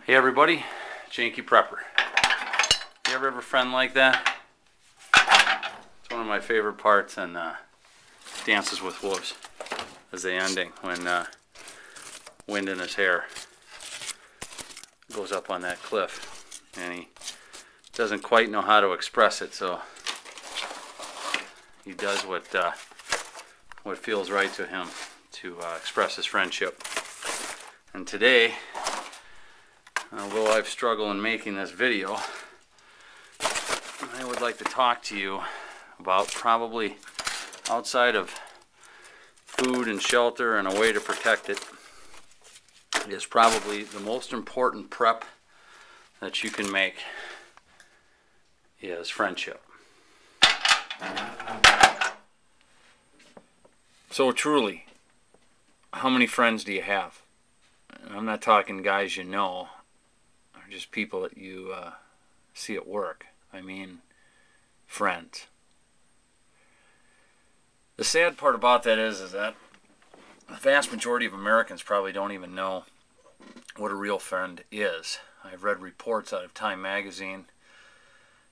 Hey everybody, Janky Prepper. You ever have a friend like that? It's one of my favorite parts in Dances with Wolves, is the ending when Wind in his hair goes up on that cliff and he doesn't quite know how to express it, so he does what feels right to him to express his friendship. And today, although I've struggled in making this video, I would like to talk to you about, probably outside of food and shelter and a way to protect it, is probably the most important prep that you can make is friendship. So truly, how many friends do you have? I'm not talking guys you know, or just people that you see at work. I mean friends. The sad part about that is that the vast majority of Americans probably don't even know what a real friend is. I've read reports out of Time magazine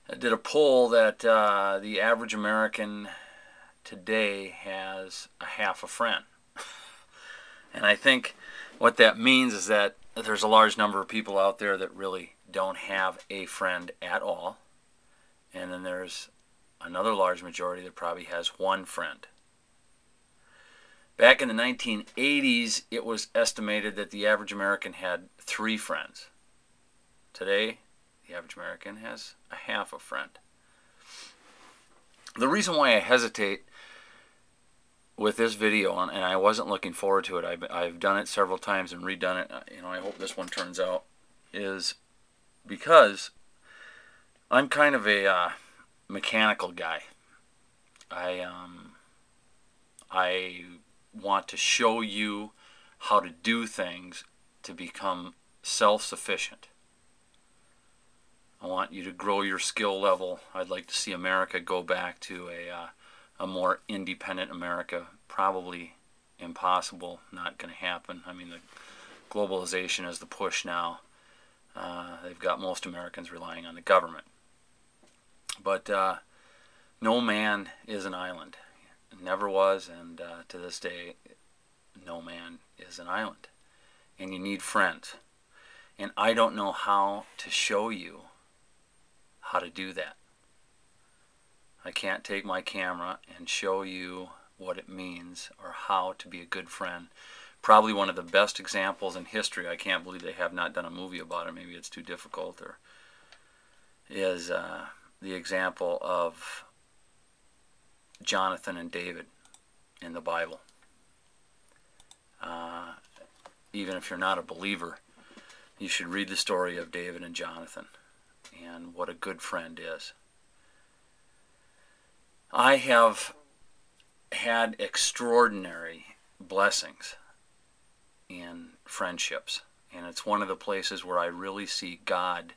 that did a poll that the average American today has a half a friend. And I think what that means is that there's a large number of people out there that really don't have a friend at all. And then there's another large majority that probably has one friend. Back in the 1980s, it was estimated that the average American had 3 friends. Today, the average American has a half a friend. The reason why I hesitate with this video, and I wasn't looking forward to it, I've done it several times and redone it, I hope this one turns out, is because I'm kind of a mechanical guy. I want to show you how to do things to become self-sufficient. I want you to grow your skill level. I'd like to see America go back to a more independent America. Probably impossible, not going to happen. I mean, the globalization is the push now. They've got most Americans relying on the government. But no man is an island. It never was, and to this day, no man is an island. And you need friends. And I don't know how to show you how to do that. I can't take my camera and show you what it means or how to be a good friend. Probably one of the best examples in history, I can't believe they have not done a movie about it, maybe it's too difficult, or is the example of Jonathan and David in the Bible. Even if you're not a believer, you should read the story of David and Jonathan and what a good friend is. I have had extraordinary blessings in friendships, and it's one of the places where I really see God.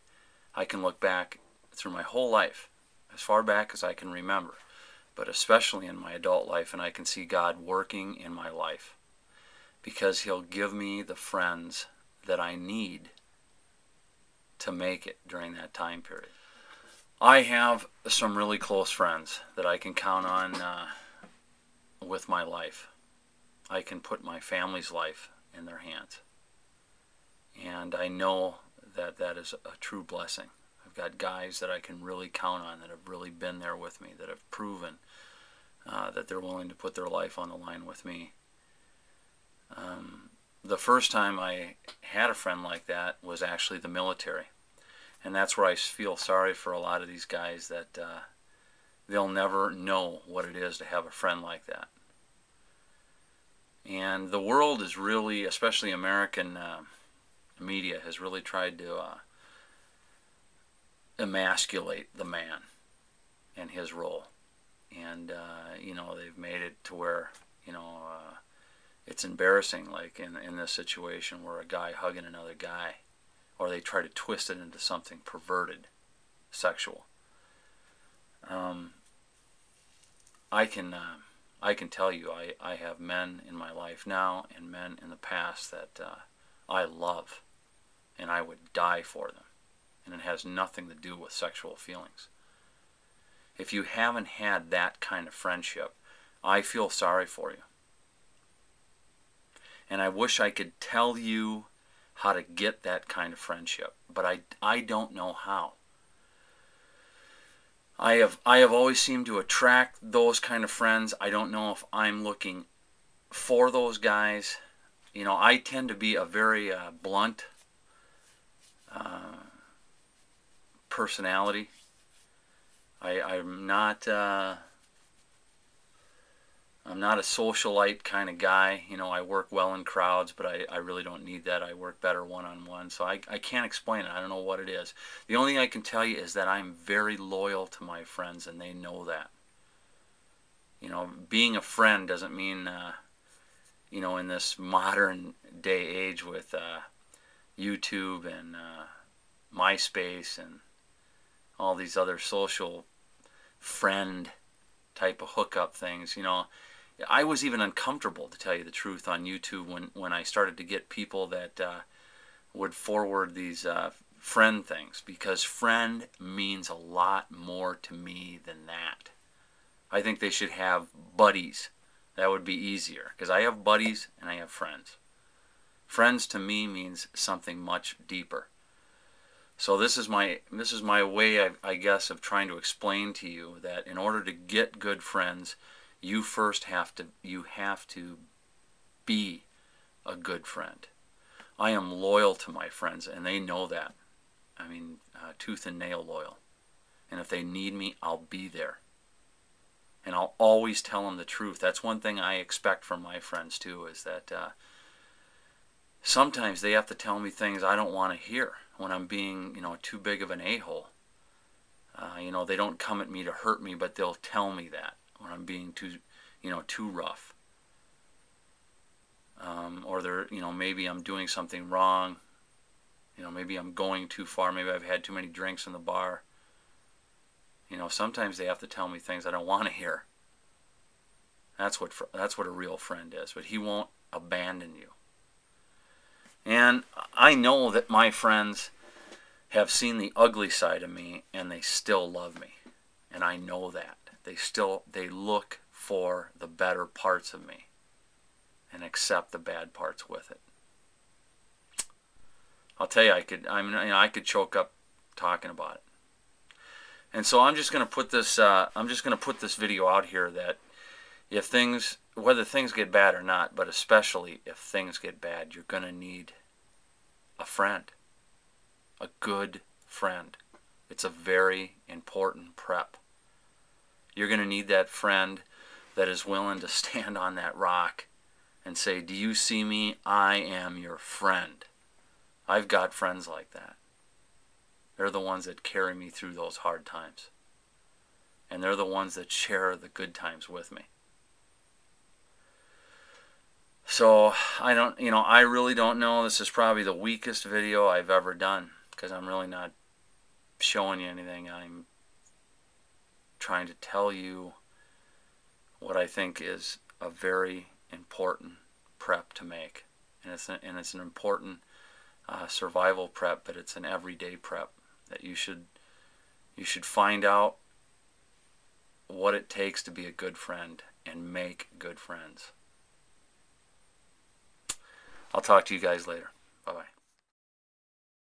I can look back through my whole life, as far back as I can remember, but especially in my adult life, and I can see God working in my life because He'll give me the friends that I need to make it during that time period. I have some really close friends that I can count on with my life. I can put my family's life in their hands. And I know that that is a true blessing. I've got guys that I can really count on that have really been there with me, that have proven that they're willing to put their life on the line with me. The first time I had a friend like that was actually the military. And that's where I feel sorry for a lot of these guys that they'll never know what it is to have a friend like that. And the world is really, especially American media, has really tried to emasculate the man and his role. And, they've made it to where, it's embarrassing, like in this situation where a guy hugging another guy, or they try to twist it into something perverted, sexual. I can tell you, I have men in my life now and men in the past that I love and I would die for them. And it has nothing to do with sexual feelings. If you haven't had that kind of friendship, I feel sorry for you. And I wish I could tell you how to get that kind of friendship, but I don't know how. I have always seemed to attract those kind of friends. I don't know if I'm looking for those guys. You know, I tend to be a very blunt personality. I'm not a socialite kind of guy. You know, I work well in crowds, but I really don't need that. I work better one-on-one. So I can't explain it. I don't know what it is. The only thing I can tell you is that I'm very loyal to my friends, and they know that. You know, being a friend doesn't mean, you know, in this modern day age with YouTube and MySpace and all these other social friend type of hookup things, you know, I was even uncomfortable, to tell you the truth, on YouTube when I started to get people that would forward these friend things, because friend means a lot more to me than that. I think they should have buddies. That would be easier, because I have buddies and I have friends. Friends to me means something much deeper. So this is my way, I guess, of trying to explain to you that in order to get good friends, you first have to be a good friend. I am loyal to my friends, and they know that. I mean, tooth and nail loyal. And if they need me, I'll be there. And I'll always tell them the truth. That's one thing I expect from my friends too, is that sometimes they have to tell me things I don't want to hear when I'm being, you know, too big of an a-hole. You know, they don't come at me to hurt me, but they'll tell me that when I'm being too, you know, too rough. Or they're, you know, maybe I'm doing something wrong. You know, maybe I'm going too far. Maybe I've had too many drinks in the bar. You know, sometimes they have to tell me things I don't want to hear. That's what a real friend is. But he won't abandon you. And I know that my friends have seen the ugly side of me, and they still love me. And I know that. They look for the better parts of me and accept the bad parts with it. I'll tell you, I could choke up talking about it. And so I'm just going to put this video out here that whether things get bad or not, but especially if things get bad, you're going to need a friend, a good friend. It's a very important prep. You're going to need that friend that is willing to stand on that rock and say, "Do you see me? I am your friend." I've got friends like that. They're the ones that carry me through those hard times. And they're the ones that share the good times with me. So I really don't know. This is probably the weakest video I've ever done, because I'm really not showing you anything. I'm trying to tell you what I think is a very important prep to make. And it's an important survival prep, but it's an everyday prep that you should find out what it takes to be a good friend and make good friends. I'll talk to you guys later.